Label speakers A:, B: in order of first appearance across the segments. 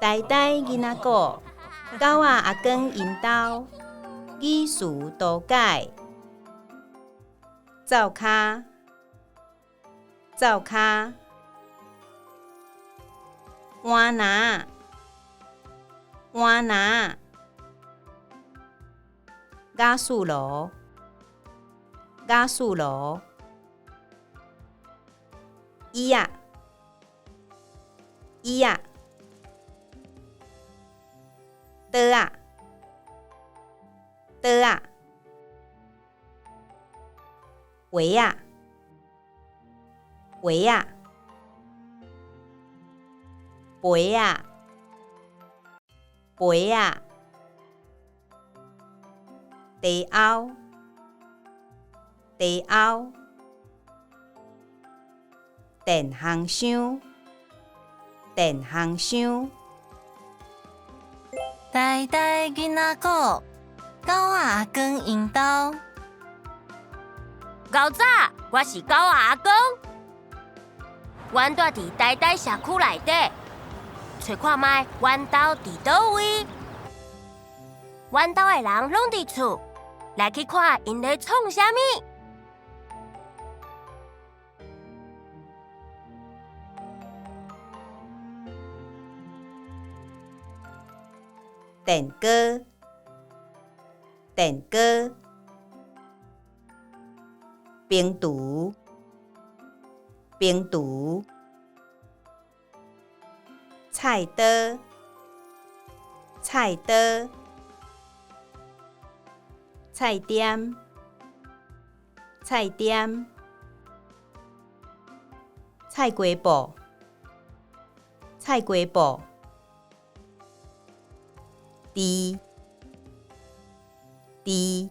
A: 呆呆囡仔古，狗仔阿公因兜，语词多改。灶骹，灶骹，碗拿，碗拿，雅士炉，雅士炉，椅仔，椅仔，桌仔，桌仔，鞋仔，鞋仔，杯仔，杯仔，茶甌，茶甌，电风箱，电风箱。
B: 呆呆囡仔古，狗仔阿公因兜。
C: 狗仔，我是狗仔阿公。阮住伫呆呆社区内底，找看卖阮兜伫倒位。阮兜的人拢伫厝，来去看因咧创啥物。
A: 电锅，电锅，冰厨，冰厨，菜刀，菜刀，菜点，菜点，菜瓜布，菜瓜布。猪，猪，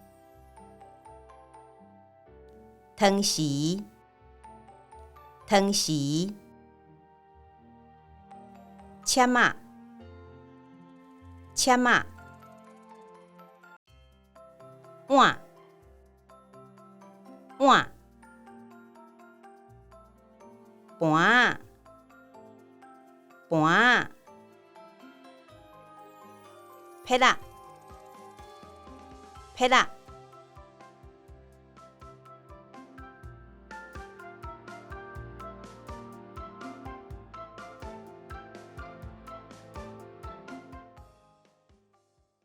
A: 汤匙，汤匙，签仔，签仔，碗，碗，盘，盘。撇仔，撇仔。